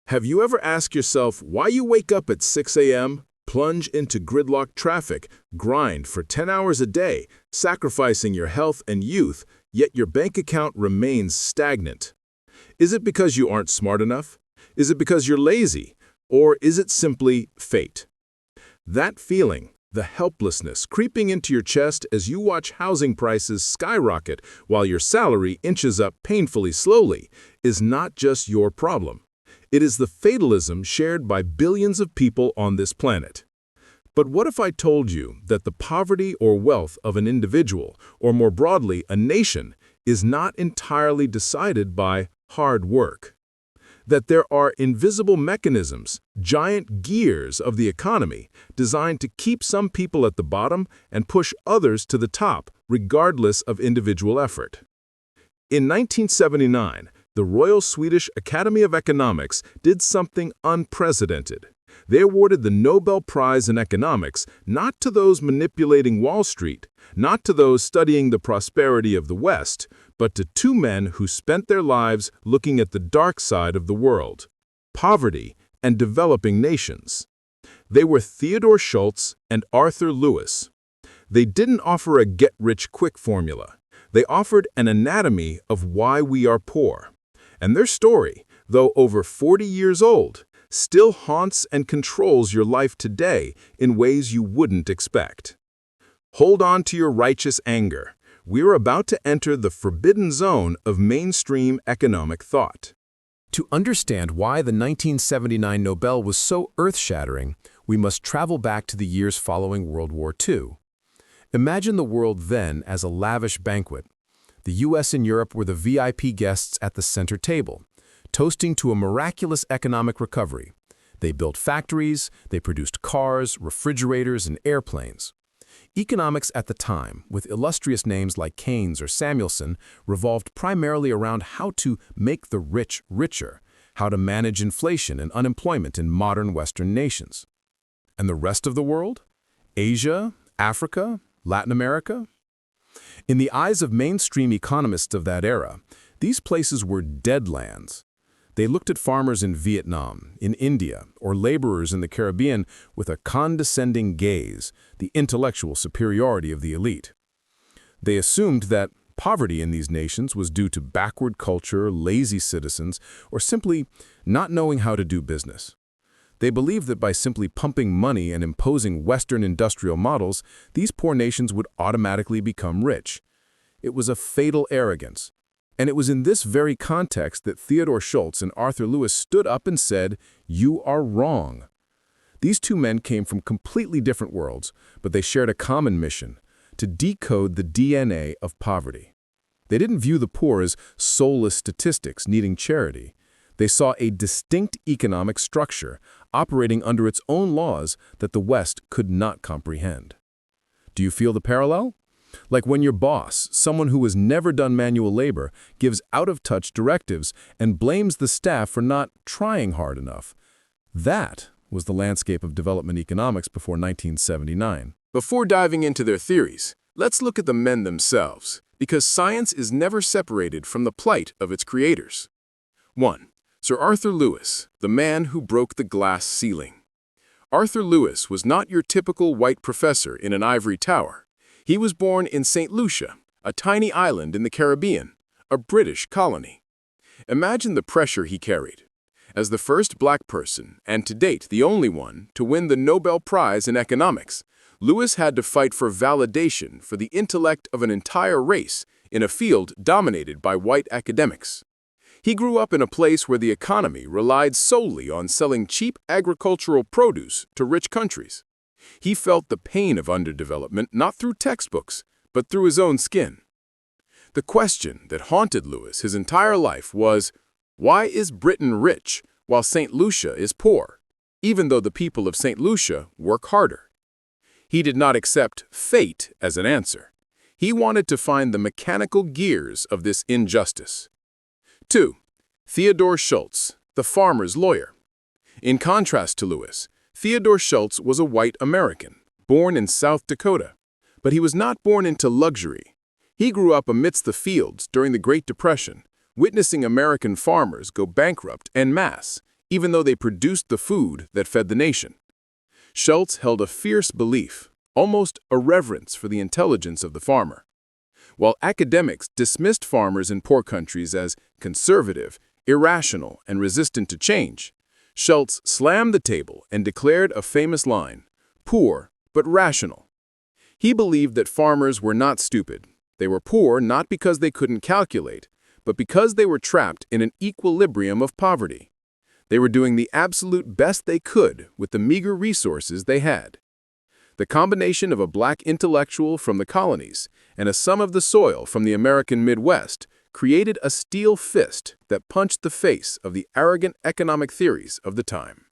Have you ever asked yourself why you wake up at 6 a.m., plunge into gridlock traffic, grind for 10 hours a day, sacrificing your health and youth, yet your bank account remains stagnant? Is it because you aren't smart enough? Is it because you're lazy? Or is it simply fate? That feeling, the helplessness creeping into your chest as you watch housing prices skyrocket while your salary inches up painfully slowly, is not just your problem. It is the fatalism shared by billions of people on this planet. But what if I told you that the poverty or wealth of an individual, or more broadly, a nation, is not entirely decided by hard work? That there are invisible mechanisms, giant gears of the economy, designed to keep some people at the bottom and push others to the top, regardless of individual effort. In 1979, the Royal Swedish Academy of Economics did something unprecedented. They awarded the Nobel Prize in Economics not to those manipulating Wall Street, not to those studying the prosperity of the West, but to two men who spent their lives looking at the dark side of the world: poverty and developing nations. They were Theodore Schultz and Arthur Lewis. They didn't offer a get-rich-quick formula. They offered an anatomy of why we are poor. And their story, though over 40 years old, still haunts and controls your life today in ways you wouldn't expect. Hold on to your righteous anger. We're about to enter the forbidden zone of mainstream economic thought. To understand why the 1979 Nobel was so earth-shattering, we must travel back to the years following World War II. Imagine the world then as a lavish banquet. The US and Europe were the VIP guests at the center table, toasting to a miraculous economic recovery. They built factories, they produced cars, refrigerators, and airplanes. Economics at the time, with illustrious names like Keynes or Samuelson, revolved primarily around how to make the rich richer, how to manage inflation and unemployment in modern Western nations. And the rest of the world? Asia, Africa, Latin America? In the eyes of mainstream economists of that era, these places were dead lands. They looked at farmers in Vietnam, in India, or laborers in the Caribbean with a condescending gaze, the intellectual superiority of the elite. They assumed that poverty in these nations was due to backward culture, lazy citizens, or simply not knowing how to do business. They believed that by simply pumping money and imposing Western industrial models, these poor nations would automatically become rich. It was a fatal arrogance. And it was in this very context that Theodore Schultz and Arthur Lewis stood up and said, "You are wrong." These two men came from completely different worlds, but they shared a common mission: to decode the DNA of poverty. They didn't view the poor as soulless statistics needing charity. They saw a distinct economic structure operating under its own laws that the West could not comprehend. Do you feel the parallel? Like when your boss, someone who has never done manual labor, gives out-of-touch directives and blames the staff for not trying hard enough. That was the landscape of development economics before 1979. Before diving into their theories, let's look at the men themselves, because science is never separated from the plight of its creators. 1. Sir Arthur Lewis, the man who broke the glass ceiling. Arthur Lewis was not your typical white professor in an ivory tower. He was born in St. Lucia, a tiny island in the Caribbean, a British colony. Imagine the pressure he carried. As the first black person, and to date the only one, to win the Nobel Prize in economics, Lewis had to fight for validation for the intellect of an entire race in a field dominated by white academics. He grew up in a place where the economy relied solely on selling cheap agricultural produce to rich countries. He felt the pain of underdevelopment not through textbooks, but through his own skin. The question that haunted Lewis his entire life was, why is Britain rich while St. Lucia is poor, even though the people of St. Lucia work harder? He did not accept fate as an answer. He wanted to find the mechanical gears of this injustice. 2. Theodore Schultz, the farmer's lawyer. In contrast to Lewis, Theodore Schultz was a white American, born in South Dakota. But he was not born into luxury. He grew up amidst the fields during the Great Depression, witnessing American farmers go bankrupt en masse, even though they produced the food that fed the nation. Schultz held a fierce belief, almost a reverence for the intelligence of the farmer. While academics dismissed farmers in poor countries as conservative, irrational, and resistant to change, Schultz slammed the table and declared a famous line, "Poor, but rational." He believed that farmers were not stupid. They were poor not because they couldn't calculate, but because they were trapped in an equilibrium of poverty. They were doing the absolute best they could with the meager resources they had. The combination of a black intellectual from the colonies and a son of the soil from the American Midwest created a steel fist that punched the face of the arrogant economic theories of the time.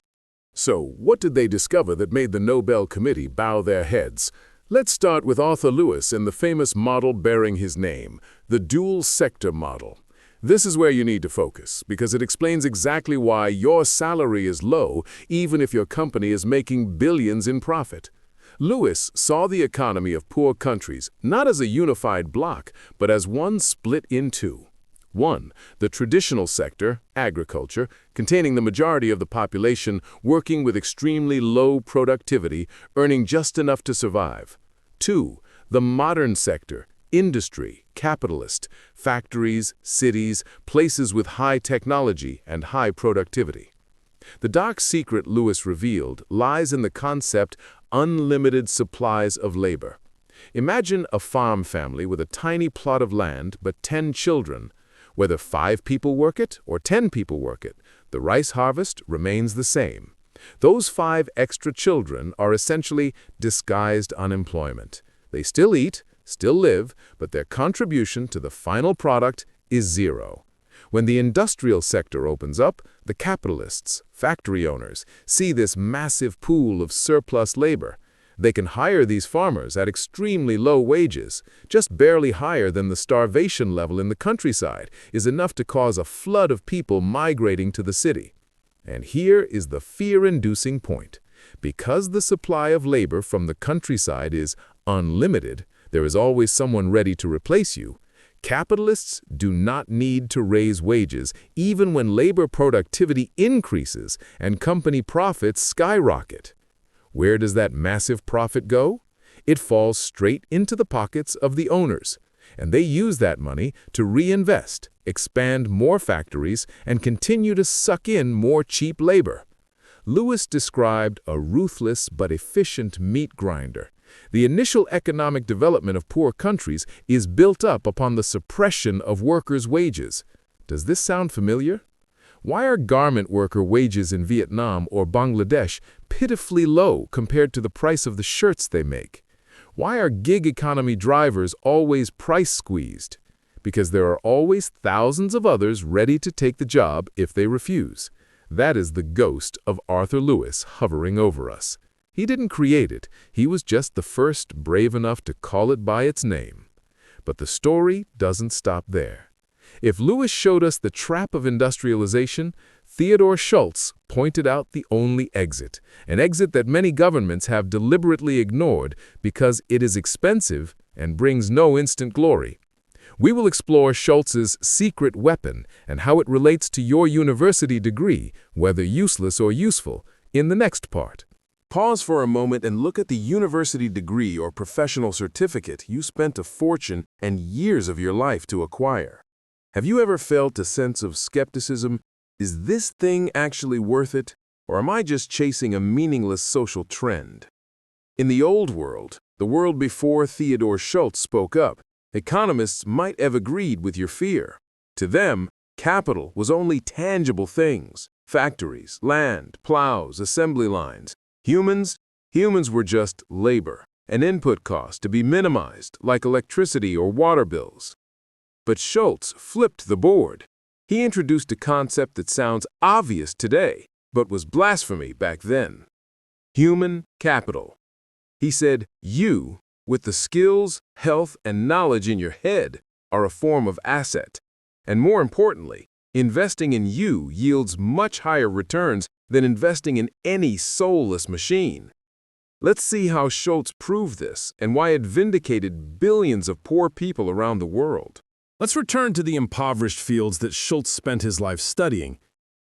So, what did they discover that made the Nobel Committee bow their heads? Let's start with Arthur Lewis and the famous model bearing his name, the dual sector model. This is where you need to focus, because it explains exactly why your salary is low, even if your company is making billions in profit. Lewis saw the economy of poor countries not as a unified block, but as one split in two. One, the traditional sector, agriculture, containing the majority of the population working with extremely low productivity, earning just enough to survive. Two, the modern sector, industry, capitalist, factories, cities, places with high technology and high productivity. The dark secret Lewis revealed lies in the concept unlimited supplies of labor. Imagine a farm family with a tiny plot of land but 10 children. Whether 5 people work it or 10 people work it, the rice harvest remains the same. Those 5 extra children are essentially disguised unemployment. They still eat, still live, but their contribution to the final product is zero. When the industrial sector opens up, the capitalists, factory owners, see this massive pool of surplus labor. They can hire these farmers at extremely low wages. Just barely higher than the starvation level in the countryside is enough to cause a flood of people migrating to the city. And here is the fear-inducing point. Because the supply of labor from the countryside is unlimited, there is always someone ready to replace you. Capitalists do not need to raise wages even when labor productivity increases and company profits skyrocket. Where does that massive profit go? It falls straight into the pockets of the owners, and they use that money to reinvest, expand more factories, and continue to suck in more cheap labor. Lewis described a ruthless but efficient meat grinder. The initial economic development of poor countries is built up upon the suppression of workers' wages. Does this sound familiar? Why are garment worker wages in Vietnam or Bangladesh pitifully low compared to the price of the shirts they make? Why are gig economy drivers always price squeezed? Because there are always thousands of others ready to take the job if they refuse. That is the ghost of Arthur Lewis hovering over us. He didn't create it, he was just the first brave enough to call it by its name. But the story doesn't stop there. If Lewis showed us the trap of industrialization, Theodore Schultz pointed out the only exit, an exit that many governments have deliberately ignored because it is expensive and brings no instant glory. We will explore Schultz's secret weapon and how it relates to your university degree, whether useless or useful, in the next part. Pause for a moment and look at the university degree or professional certificate you spent a fortune and years of your life to acquire. Have you ever felt a sense of skepticism? Is this thing actually worth it, or am I just chasing a meaningless social trend? In the old world, the world before Theodore Schultz spoke up, economists might have agreed with your fear. To them, capital was only tangible things: factories, land, plows, assembly lines. Humans were just labor, an input cost to be minimized, like electricity or water bills. But Schultz flipped the board. He introduced a concept that sounds obvious today, but was blasphemy back then. Human capital. He said, you, with the skills, health, and knowledge in your head, are a form of asset. And more importantly, investing in you yields much higher returns than investing in any soulless machine. Let's see how Schultz proved this and why it vindicated billions of poor people around the world. Let's return to the impoverished fields that Schultz spent his life studying.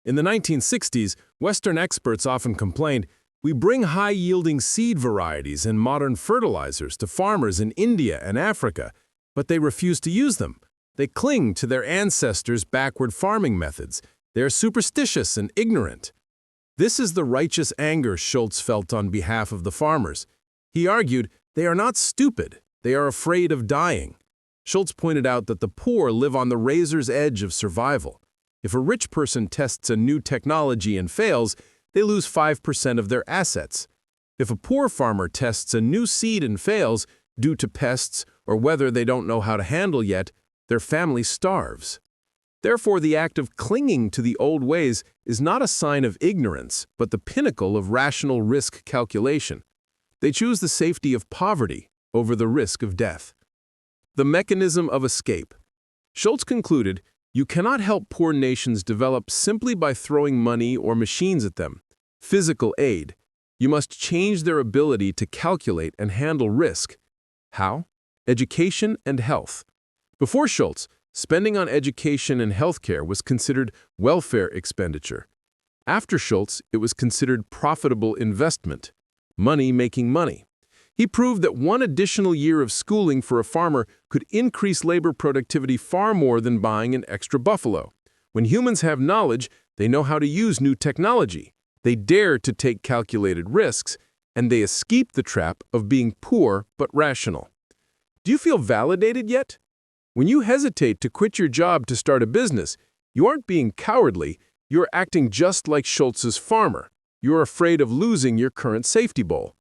In the 1960s, Western experts often complained, "We bring high-yielding seed varieties and modern fertilizers to farmers in India and Africa, but they refuse to use them. They cling to their ancestors' backward farming methods. They are superstitious and ignorant." This is the righteous anger Schultz felt on behalf of the farmers. He argued, "They are not stupid, they are afraid of dying." Schultz pointed out that the poor live on the razor's edge of survival. If a rich person tests a new technology and fails, they lose 5% of their assets. If a poor farmer tests a new seed and fails, due to pests or weather they don't know how to handle yet, their family starves. Therefore, the act of clinging to the old ways is not a sign of ignorance, but the pinnacle of rational risk calculation. They choose the safety of poverty over the risk of death. The mechanism of escape. Schultz concluded, "You cannot help poor nations develop simply by throwing money or machines at them. Physical aid. You must change their ability to calculate and handle risk." How? Education and health. Before Schultz, spending on education and healthcare was considered welfare expenditure. After Schultz, it was considered profitable investment. Money making money. He proved that one additional year of schooling for a farmer could increase labor productivity far more than buying an extra buffalo. When humans have knowledge, they know how to use new technology. They dare to take calculated risks, and they escape the trap of being poor but rational. Do you feel validated yet? When you hesitate to quit your job to start a business, you aren't being cowardly, you're acting just like Schultz's farmer. You're afraid of losing your current safety bowl.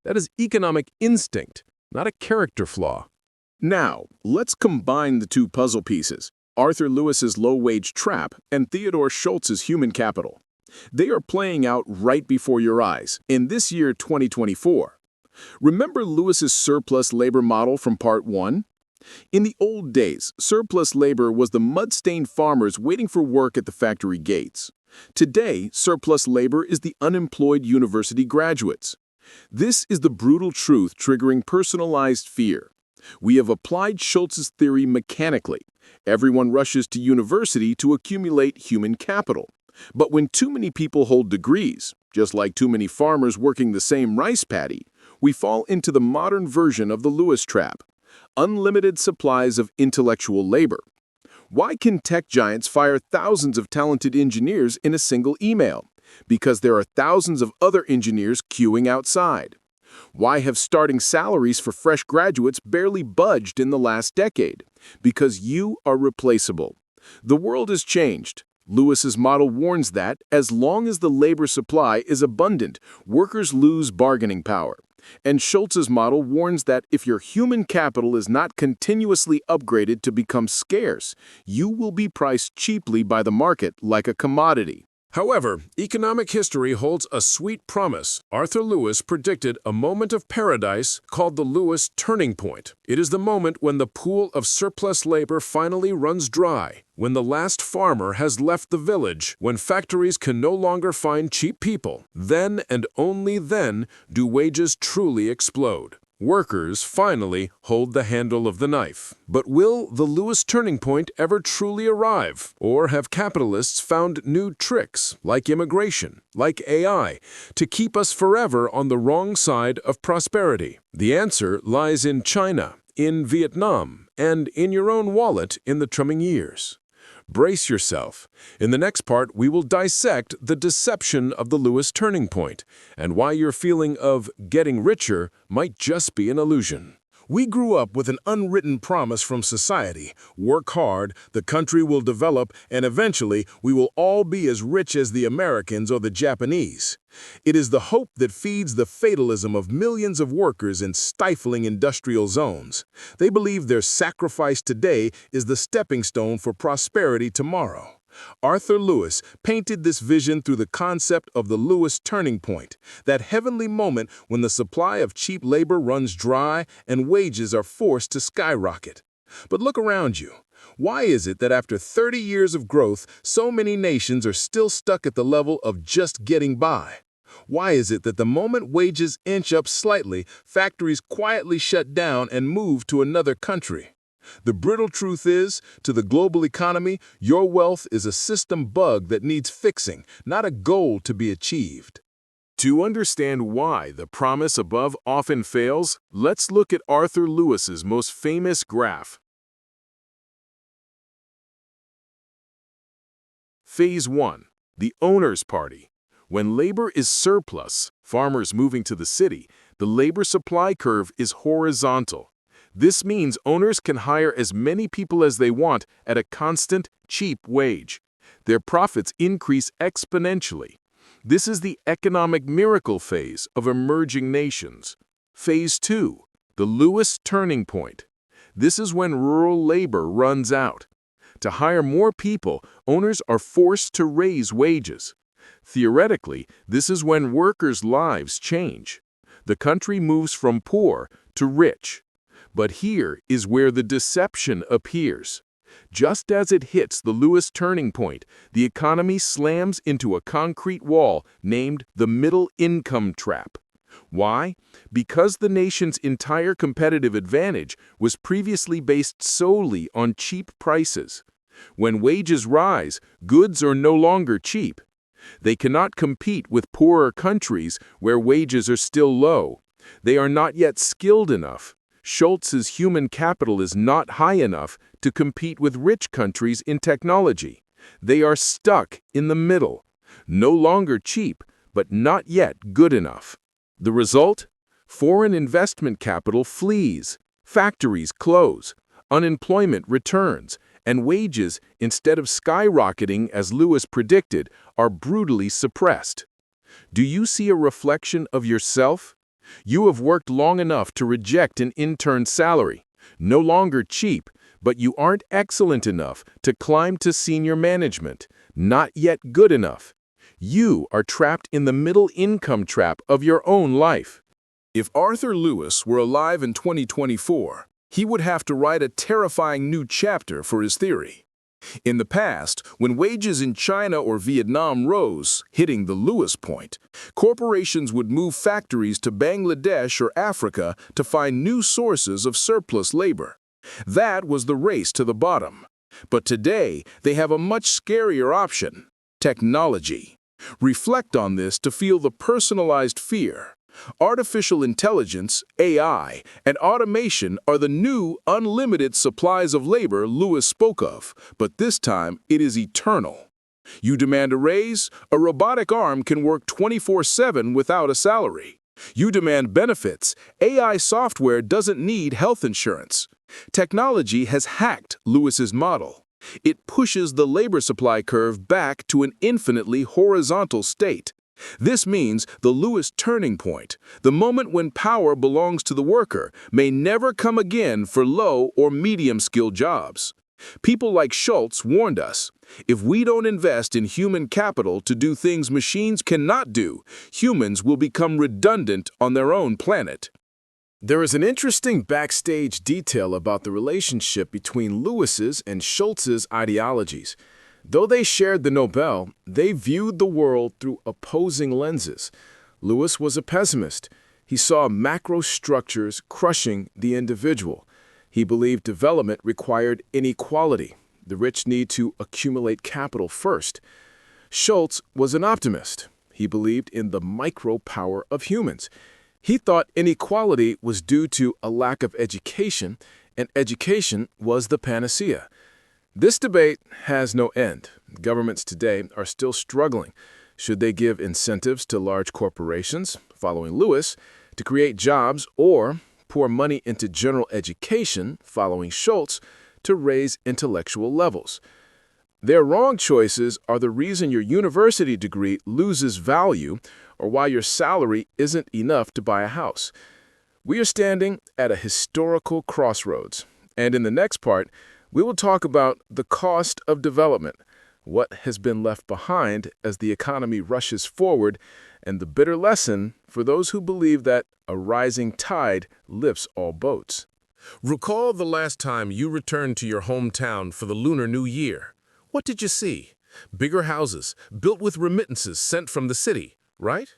That is economic instinct, not a character flaw. Now, let's combine the two puzzle pieces, Arthur Lewis's low-wage trap and Theodore Schultz's human capital. They are playing out right before your eyes in this year 2024. Remember Lewis's surplus labor model from part 1? In the old days, surplus labor was the mud-stained farmers waiting for work at the factory gates. Today, surplus labor is the unemployed university graduates. This is the brutal truth triggering personalized fear. We have applied Schultz's theory mechanically. Everyone rushes to university to accumulate human capital. But when too many people hold degrees, just like too many farmers working the same rice paddy, we fall into the modern version of the Lewis trap. Unlimited supplies of intellectual labor. Why can tech giants fire thousands of talented engineers in a single email? Because there are thousands of other engineers queuing outside. Why have starting salaries for fresh graduates barely budged in the last decade? Because you are replaceable. The world has changed. Lewis's model warns that, as long as the labor supply is abundant, workers lose bargaining power. And Schultz's model warns that if your human capital is not continuously upgraded to become scarce, you will be priced cheaply by the market like a commodity. However, economic history holds a sweet promise. Arthur Lewis predicted a moment of paradise called the Lewis turning point. It is the moment when the pool of surplus labor finally runs dry, when the last farmer has left the village, when factories can no longer find cheap people. Then and only then do wages truly explode. Workers finally hold the handle of the knife. But will the Lewis turning point ever truly arrive? Or have capitalists found new tricks, like immigration, like AI, to keep us forever on the wrong side of prosperity? The answer lies in China, in Vietnam, and in your own wallet in the coming years. Brace yourself. In the next part, we will dissect the deception of the Lewis turning point and why your feeling of getting richer might just be an illusion. We grew up with an unwritten promise from society. Work hard, the country will develop, and eventually we will all be as rich as the Americans or the Japanese. It is the hope that feeds the fatalism of millions of workers in stifling industrial zones. They believe their sacrifice today is the stepping stone for prosperity tomorrow. Arthur Lewis painted this vision through the concept of the Lewis turning point, that heavenly moment when the supply of cheap labor runs dry and wages are forced to skyrocket. But look around you. Why is it that after 30 years of growth, so many nations are still stuck at the level of just getting by? Why is it that the moment wages inch up slightly, factories quietly shut down and move to another country? The brittle truth is, to the global economy, your wealth is a system bug that needs fixing, not a goal to be achieved. To understand why the promise above often fails, let's look at Arthur Lewis's most famous graph. Phase 1. The Owner's Party. When labor is surplus, farmers moving to the city, the labor supply curve is horizontal. This means owners can hire as many people as they want at a constant, cheap wage. Their profits increase exponentially. This is the economic miracle phase of emerging nations. Phase 2. The Lewis turning point. This is when rural labor runs out. To hire more people, owners are forced to raise wages. Theoretically, this is when workers' lives change. The country moves from poor to rich. But here is where the deception appears. Just as it hits the Lewis turning point, the economy slams into a concrete wall named the middle income trap. Why? Because the nation's entire competitive advantage was previously based solely on cheap prices. When wages rise, goods are no longer cheap. They cannot compete with poorer countries where wages are still low. They are not yet skilled enough. Schultz's human capital is not high enough to compete with rich countries in technology. They are stuck in the middle, no longer cheap, but not yet good enough. The result? Foreign investment capital flees, factories close, unemployment returns, and wages, instead of skyrocketing as Lewis predicted, are brutally suppressed. Do you see a reflection of yourself? You have worked long enough to reject an intern salary, no longer cheap, but you aren't excellent enough to climb to senior management, not yet good enough. You are trapped in the middle income trap of your own life. If Arthur Lewis were alive in 2024, he would have to write a terrifying new chapter for his theory. In the past, when wages in China or Vietnam rose, hitting the Lewis point, corporations would move factories to Bangladesh or Africa to find new sources of surplus labor. That was the race to the bottom. But today, they have a much scarier option: technology. Reflect on this to feel the personalized fear. Artificial intelligence, AI, and automation are the new, unlimited supplies of labor Lewis spoke of, but this time it is eternal. You demand a raise, a robotic arm can work 24/7 without a salary. You demand benefits, AI software doesn't need health insurance. Technology has hacked Lewis's model. It pushes the labor supply curve back to an infinitely horizontal state. This means the Lewis turning point, the moment when power belongs to the worker, may never come again for low or medium-skilled jobs. People like Schultz warned us, if we don't invest in human capital to do things machines cannot do, humans will become redundant on their own planet. There is an interesting backstage detail about the relationship between Lewis's and Schultz's ideologies. Though they shared the Nobel, they viewed the world through opposing lenses. Lewis was a pessimist. He saw macro structures crushing the individual. He believed development required inequality. The rich need to accumulate capital first. Schultz was an optimist. He believed in the micro power of humans. He thought inequality was due to a lack of education, and education was the panacea. This debate has no end. Governments today are still struggling. Should they give incentives to large corporations, following Lewis, to create jobs, or pour money into general education, following Schultz, to raise intellectual levels? Their wrong choices are the reason your university degree loses value or why your salary isn't enough to buy a house. We are standing at a historical crossroads, and in the next part, we will talk about the cost of development, what has been left behind as the economy rushes forward, and the bitter lesson for those who believe that a rising tide lifts all boats. Recall the last time you returned to your hometown for the Lunar New Year. What did you see? Bigger houses, built with remittances sent from the city, right?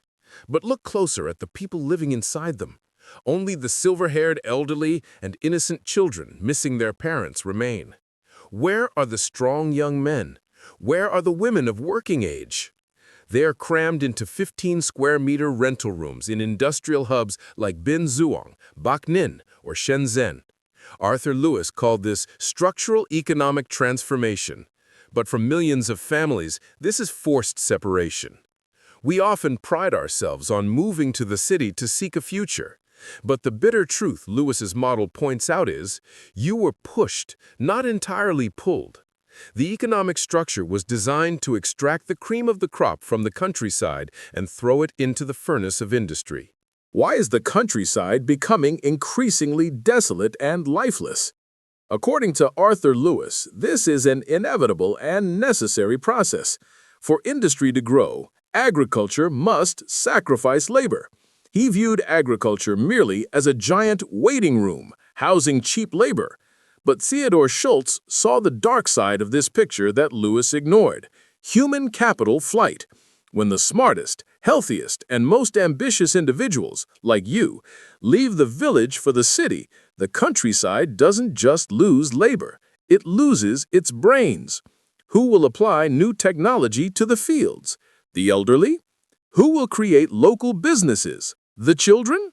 But look closer at the people living inside them. Only the silver-haired elderly and innocent children missing their parents remain. Where are the strong young men? Where are the women of working age? They are crammed into 15-square-meter rental rooms in industrial hubs like Binzuong, Backnin, or Shenzhen. Arthur Lewis called this structural economic transformation. But for millions of families, this is forced separation. We often pride ourselves on moving to the city to seek a future. But the bitter truth Lewis's model points out is, you were pushed, not entirely pulled. The economic structure was designed to extract the cream of the crop from the countryside and throw it into the furnace of industry. Why is the countryside becoming increasingly desolate and lifeless? According to Arthur Lewis, this is an inevitable and necessary process. For industry to grow, agriculture must sacrifice labor. He viewed agriculture merely as a giant waiting room, housing cheap labor. But Theodore Schultz saw the dark side of this picture that Lewis ignored: human capital flight. When the smartest, healthiest, and most ambitious individuals, like you, leave the village for the city, the countryside doesn't just lose labor, it loses its brains. Who will apply new technology to the fields? The elderly? Who will create local businesses? The children?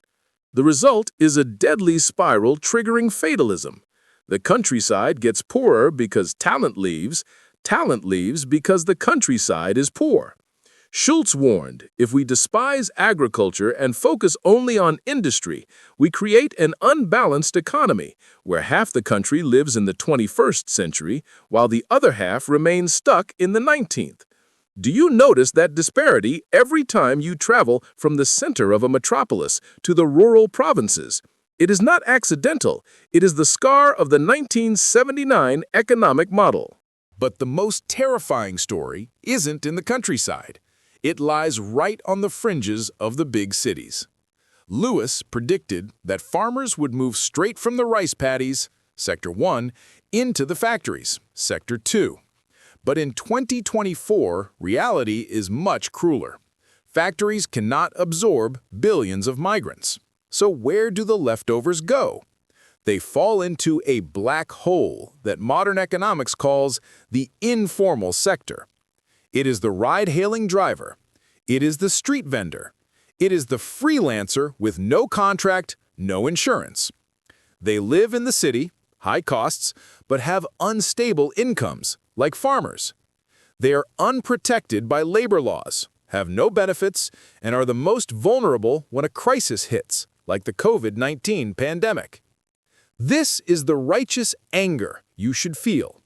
The result is a deadly spiral triggering fatalism. The countryside gets poorer because talent leaves because the countryside is poor. Schultz warned, if we despise agriculture and focus only on industry, we create an unbalanced economy where half the country lives in the 21st century while the other half remains stuck in the 19th. Do you notice that disparity every time you travel from the center of a metropolis to the rural provinces? It is not accidental. It is the scar of the 1979 economic model. But the most terrifying story isn't in the countryside. It lies right on the fringes of the big cities. Lewis predicted that farmers would move straight from the rice paddies, Sector 1, into the factories, Sector 2. But in 2024, reality is much crueler. Factories cannot absorb billions of migrants. So where do the leftovers go? They fall into a black hole that modern economics calls the informal sector. It is the ride-hailing driver. It is the street vendor. It is the freelancer with no contract, no insurance. They live in the city, high costs, but have unstable incomes, like farmers. They are unprotected by labor laws, have no benefits, and are the most vulnerable when a crisis hits, like the COVID-19 pandemic. This is the righteous anger you should feel.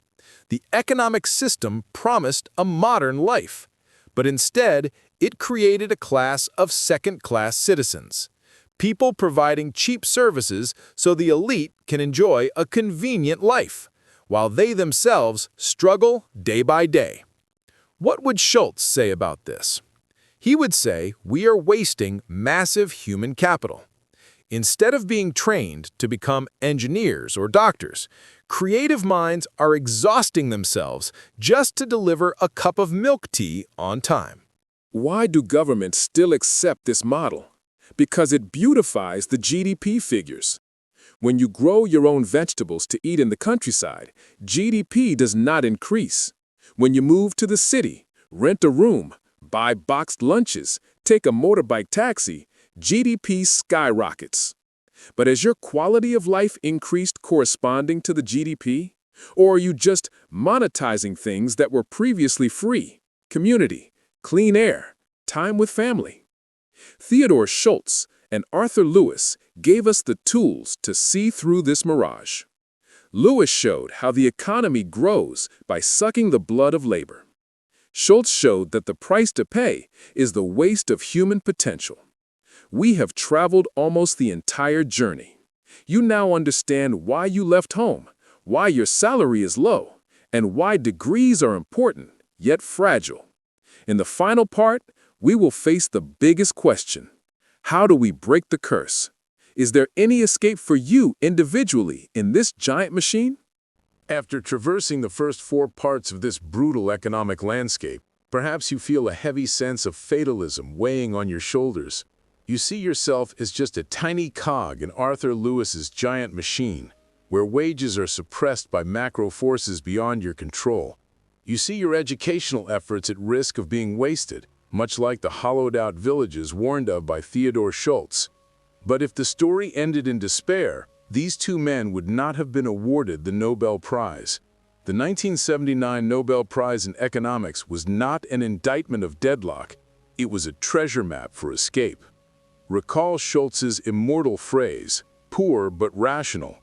The economic system promised a modern life, but instead it created a class of second-class citizens, people providing cheap services so the elite can enjoy a convenient life, while they themselves struggle day by day. What would Schultz say about this? He would say we are wasting massive human capital. Instead of being trained to become engineers or doctors, creative minds are exhausting themselves just to deliver a cup of milk tea on time. Why do governments still accept this model? Because it beautifies the GDP figures. When you grow your own vegetables to eat in the countryside, GDP does not increase. When you move to the city, rent a room, buy boxed lunches, take a motorbike taxi, GDP skyrockets. But has your quality of life increased corresponding to the GDP? Or are you just monetizing things that were previously free? Community, clean air, time with family. Theodore Schultz and Arthur Lewis gave us the tools to see through this mirage. Lewis showed how the economy grows by sucking the blood of labor. Schultz showed that the price to pay is the waste of human potential. We have traveled almost the entire journey. You now understand why you left home, why your salary is low, and why degrees are important, yet fragile. In the final part, we will face the biggest question. How do we break the curse? Is there any escape for you individually in this giant machine? After traversing the first 4 parts of this brutal economic landscape, perhaps you feel a heavy sense of fatalism weighing on your shoulders. You see yourself as just a tiny cog in Arthur Lewis's giant machine, where wages are suppressed by macro forces beyond your control. You see your educational efforts at risk of being wasted, much like the hollowed-out villages warned of by Theodore Schultz. But if the story ended in despair, these two men would not have been awarded the Nobel Prize. The 1979 Nobel Prize in Economics was not an indictment of deadlock, it was a treasure map for escape. Recall Schultz's immortal phrase, "poor but rational."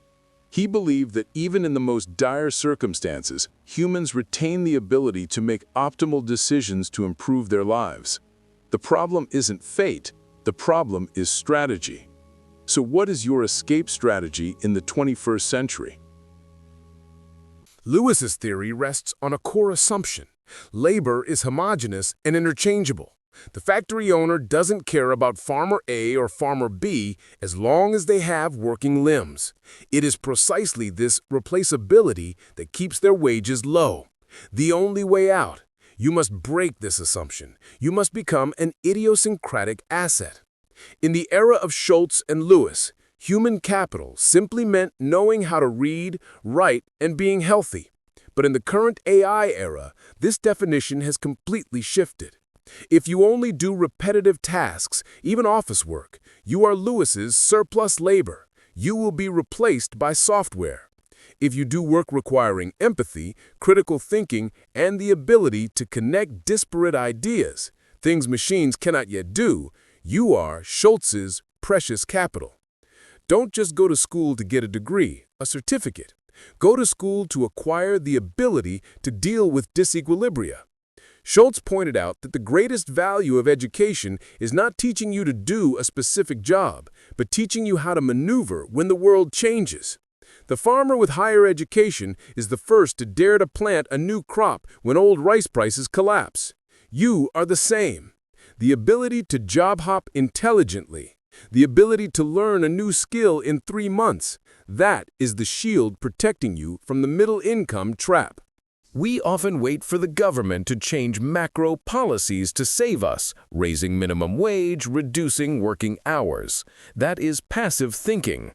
He believed that even in the most dire circumstances, humans retain the ability to make optimal decisions to improve their lives. The problem isn't fate, the problem is strategy. So what is your escape strategy in the 21st century? Lewis's theory rests on a core assumption. Labor is homogeneous and interchangeable. The factory owner doesn't care about farmer A or farmer B as long as they have working limbs. It is precisely this replaceability that keeps their wages low. The only way out. You must break this assumption. You must become an idiosyncratic asset. In the era of Schultz and Lewis, human capital simply meant knowing how to read, write, and being healthy. But in the current AI era, this definition has completely shifted. If you only do repetitive tasks, even office work, you are Lewis's surplus labor. You will be replaced by software. If you do work requiring empathy, critical thinking, and the ability to connect disparate ideas, things machines cannot yet do, you are Schultz's precious capital. Don't just go to school to get a degree, a certificate. Go to school to acquire the ability to deal with disequilibria. Schultz pointed out that the greatest value of education is not teaching you to do a specific job, but teaching you how to maneuver when the world changes. The farmer with higher education is the first to dare to plant a new crop when old rice prices collapse. You are the same. The ability to job hop intelligently, the ability to learn a new skill in 3 months, that is the shield protecting you from the middle-income trap. We often wait for the government to change macro policies to save us, raising minimum wage, reducing working hours. That is passive thinking.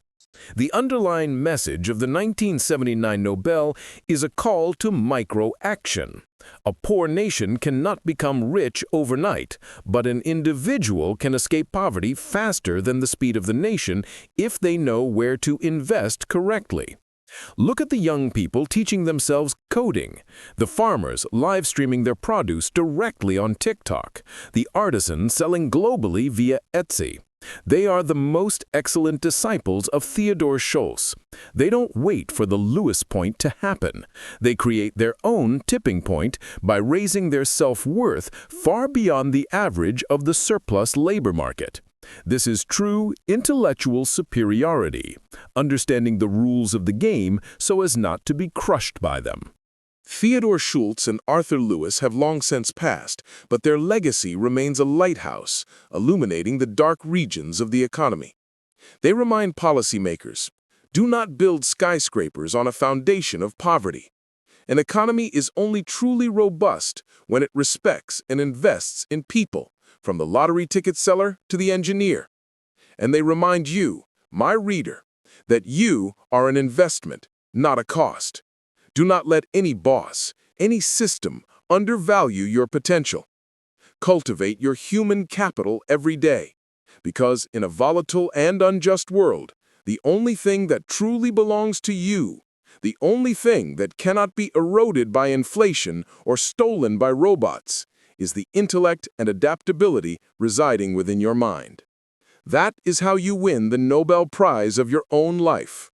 The underlying message of the 1979 Nobel is a call to micro-action. A poor nation cannot become rich overnight, but an individual can escape poverty faster than the speed of the nation if they know where to invest correctly. Look at the young people teaching themselves coding, the farmers live streaming their produce directly on TikTok, the artisans selling globally via Etsy. They are the most excellent disciples of Theodore Schultz. They don't wait for the Lewis point to happen. They create their own tipping point by raising their self-worth far beyond the average of the surplus labor market. This is true intellectual superiority, understanding the rules of the game so as not to be crushed by them. Theodore Schultz and Arthur Lewis have long since passed, but their legacy remains a lighthouse, illuminating the dark regions of the economy. They remind policymakers, do not build skyscrapers on a foundation of poverty. An economy is only truly robust when it respects and invests in people, from the lottery ticket seller to the engineer. And they remind you, my reader, that you are an investment, not a cost. Do not let any boss, any system, undervalue your potential. Cultivate your human capital every day, because in a volatile and unjust world, the only thing that truly belongs to you, the only thing that cannot be eroded by inflation or stolen by robots, is the intellect and adaptability residing within your mind. That is how you win the Nobel Prize of your own life.